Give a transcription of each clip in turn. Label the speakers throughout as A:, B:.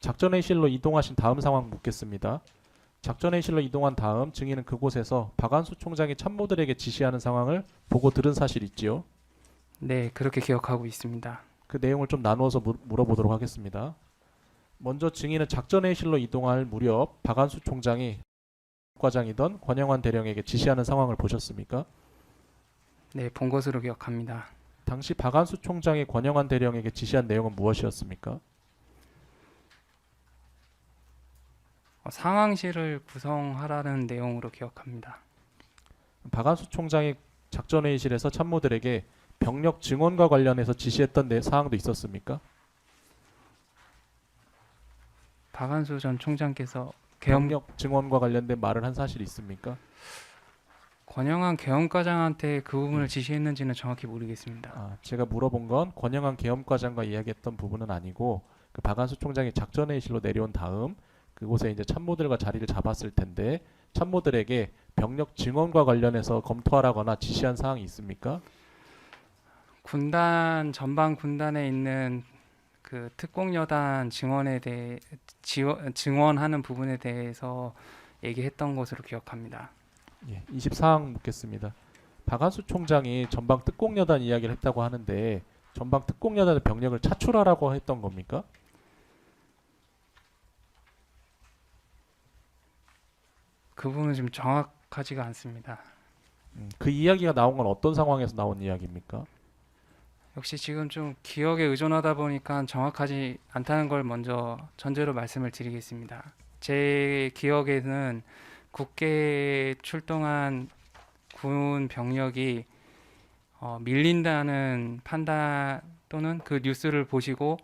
A: 작전회의실로 이동하신 다음 상황 묻겠습니다. 작전회의실로 이동한 다음 증인은 그곳에서 박안수 총장이 참모들에게 지시하는 상황을 보고 들은 사실 있지요?
B: 네, 그렇게 기억하고 있습니다.
A: 그 내용을 좀 나누어서 물어보도록 하겠습니다. 먼저 증인은 작전회의실로 이동할 무렵 박안수 총장이 과장이던 권영환 대령에게 지시하는 상황을 보셨습니까?
B: 네, 본 것으로 기억합니다.
A: 당시 박안수 총장이 권영환 대령에게 지시한 내용은 무엇이었습니까?
B: 상황실을 구성하라는 내용으로 기억합니다.
A: 박안수 총장이 작전회의실에서 참모들에게 병력 증원과 관련해서 지시했던 사항도 있었습니까?
B: 박한수 전 총장께서
A: 병력 증원과 관련된 말을 한 사실이 있습니까?
B: 권영한 계엄과장한테 그 부분을
A: 예.
B: 지시했는지는 정확히 모르겠습니다.
A: 제가 물어본 건 권영한 계엄과장과 이야기했던 부분은 아니고 그 박안수 총장이 작전회의실로 내려온 다음 그곳에 이제 참모들과 자리를 잡았을 텐데 참모들에게 병력 증원과 관련해서 검토하라거나 지시한 사항이 있습니까?
B: 군단 전방 군단에 있는 그 특공여단 증원에 대해 증원하는 부분에 대해서 얘기했던 것으로 기억합니다.
A: 예, 24항 묻겠습니다. 박안수 총장이 전방 특공여단 이야기를 했다고 하는데 전방 특공여단의 병력을 차출하라고 했던 겁니까?
B: 그 부분은 지금 정확하지가 않습니다.
A: 그 이야기가 나온 건 어떤 상황에서 나온 이야기입니까?
B: 역시 지금 좀 기억에 의존하다 보니까 정확하지 않다는 걸 먼저 전제로 말씀을 드리겠습니다. 제 기억에는 국계에 출동한 군 병력이 밀린다는 판단 또는 그 뉴스를 보시고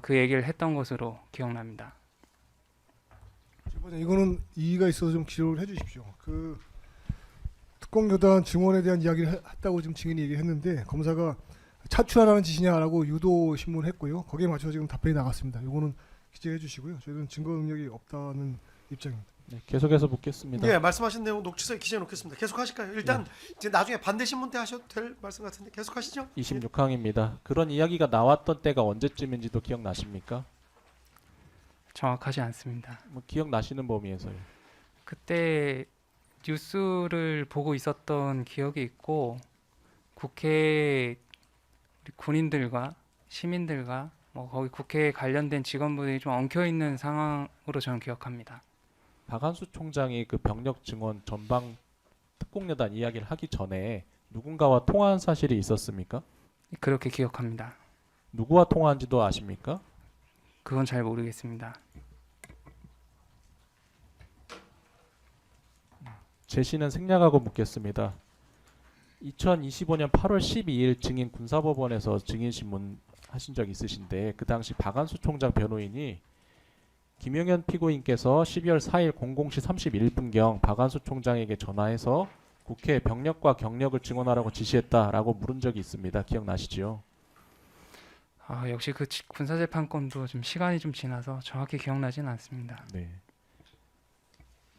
B: 그 얘기를 했던 것으로 기억납니다.
C: 이거는 이의가 있어서 좀 기록을 해주십시오. 그 특공여단 증원에 대한 이야기를 했다고 지금 증인이 얘기했는데 검사가 차출하라는 지시냐라고 유도 신문을 했고요. 거기에 맞춰서 지금 답변이 나갔습니다. 이거는 기재해 주시고요. 저희는 증거 능력이 없다는 입장입니다.
A: 네, 계속해서 묻겠습니다.
D: 예, 말씀하신 내용 녹취서에 기재해 놓겠습니다. 계속하실까요? 일단 이제 나중에 반대 신문 때 하셔도 될 말씀 같은데 계속하시죠.
A: 26항입니다. 그런 이야기가 나왔던 때가 언제쯤인지도 기억나십니까?
B: 정확하지 않습니다.
A: 뭐 기억나시는 범위에서요.
B: 그때 뉴스를 보고 있었던 기억이 있고 국회 우리 군인들과 시민들과 뭐 거기 국회에 관련된 직원분들이 좀 엉켜 있는 상황으로 저는 기억합니다.
A: 박한수 총장이 그 병력 증원 전방 특공여단 이야기를 하기 전에 누군가와 통화한 사실이 있었습니까?
B: 그렇게 기억합니다.
A: 누구와 통화한지도 아십니까?
B: 그건 잘 모르겠습니다.
A: 제시는 생략하고 묻겠습니다. 2025년 8월 12일 증인 군사법원에서 증인 신문 하신 적 있으신데 그 당시 박한수 총장 변호인이 김용현 피고인께서 12월 4일 00시 31분경 박한수 총장에게 전화해서 국회 병력과 경력을 증언하라고 지시했다라고 물은 적이 있습니다. 기억나시죠?
B: 역시 그 군사재판권도 좀 시간이 좀 지나서 정확히 기억나지는 않습니다.
A: 네.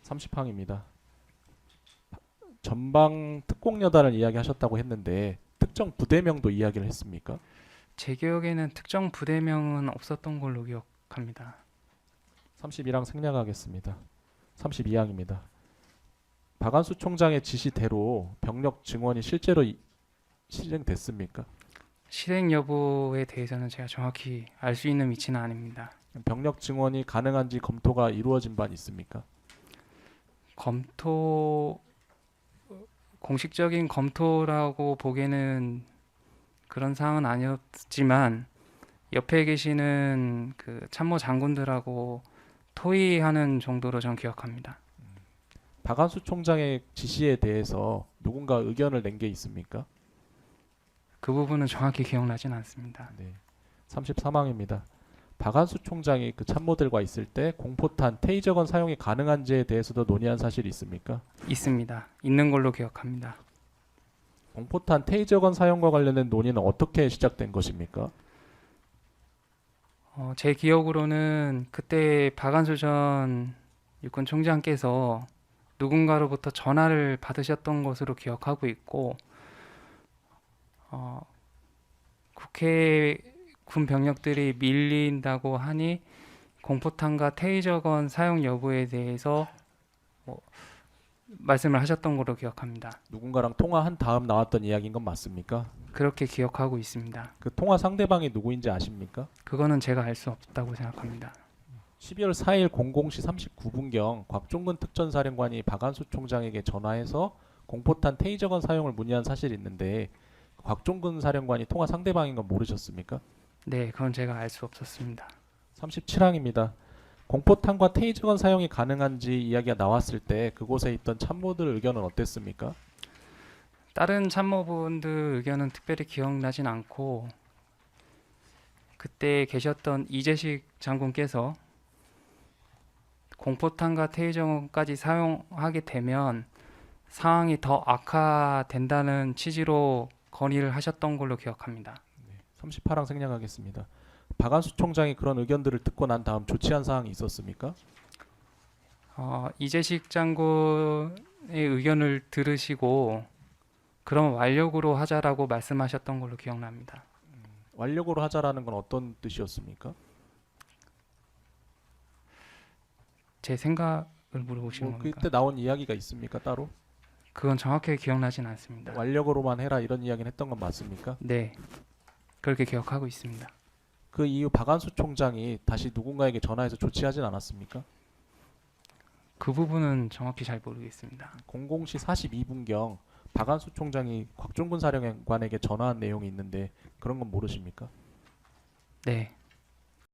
A: 30항입니다. 전방 특공여단을 이야기하셨다고 했는데 특정 부대명도 이야기를 했습니까?
B: 제 기억에는 특정 부대명은 없었던 걸로 기억합니다.
A: 31항 생략하겠습니다. 32항입니다. 박안수 총장의 지시대로 병력 증원이 실제로 실행됐습니까?
B: 실행 여부에 대해서는 제가 정확히 알 수 있는 위치는 아닙니다.
A: 병력 증원이 가능한지 검토가 이루어진 바 있습니까?
B: 공식적인 검토라고 보기에는 그런 사항은 아니었지만 옆에 계시는 그 참모 장군들하고 토의하는 정도로 저는 기억합니다.
A: 박안수 총장의 지시에 대해서 누군가 의견을 낸 게 있습니까?
B: 그 부분은 정확히 기억나진 않습니다.
A: 네. 33항입니다. 박안수 총장이 그 참모들과 있을 때 공포탄, 테이저건 사용이 가능한지에 대해서도 논의한 사실이 있습니까?
B: 있습니다. 있는 걸로 기억합니다.
A: 공포탄, 테이저건 사용과 관련된 논의는 어떻게 시작된 것입니까?
B: 제 기억으로는 그때 박한수 전 육군 총장께서 누군가로부터 전화를 받으셨던 것으로 기억하고 있고 국회 군 병력들이 밀린다고 하니 공포탄과 테이저건 사용 여부에 대해서 뭐 말씀을 하셨던 걸로 기억합니다.
A: 누군가랑 통화한 다음 나왔던 이야기인 건 맞습니까?
B: 그렇게 기억하고 있습니다.
A: 그 통화 상대방이 누구인지 아십니까?
B: 그거는 제가 알 수 없다고 생각합니다.
A: 12월 4일 00시 39분경 곽종근 특전사령관이 박안수 총장에게 전화해서 공포탄 테이저건 사용을 문의한 사실이 있는데 곽종근 사령관이 통화 상대방인 건 모르셨습니까?
B: 네, 그건 제가 알 수 없었습니다.
A: 37항입니다. 공포탄과 테이저건 사용이 가능한지 이야기가 나왔을 때 그곳에 있던 참모들 의견은 어땠습니까?
B: 다른 참모분들 의견은 특별히 기억나진 않고 그때 계셨던 이재식 장군께서 공포탄과 테이저건까지 사용하게 되면 상황이 더 악화된다는 취지로 건의를 하셨던 걸로 기억합니다.
A: 38항 생략하겠습니다. 박안수 총장이 그런 의견들을 듣고 난 다음 조치한 사항이 있었습니까?
B: 이재식 장군의 의견을 들으시고 그럼 완력으로 하자라고 말씀하셨던 걸로 기억납니다.
A: 완력으로 하자라는 건 어떤 뜻이었습니까?
B: 제 생각을 물어보시는
A: 뭐
B: 겁니까?
A: 그때 나온 이야기가 있습니까 따로?
B: 그건 정확하게 기억나진 않습니다.
A: 완력으로만 해라 이런 이야기는 했던 건 맞습니까?
B: 네, 그렇게 기억하고 있습니다.
A: 그 이후 박안수 총장이 다시 누군가에게 전화해서 조치하진 않았습니까?
B: 그 부분은 정확히 잘 모르겠습니다.
A: 00시 42분경 박안수 총장이 곽종근 사령관에게 전화한 내용이 있는데 그런 건 모르십니까?
B: 네,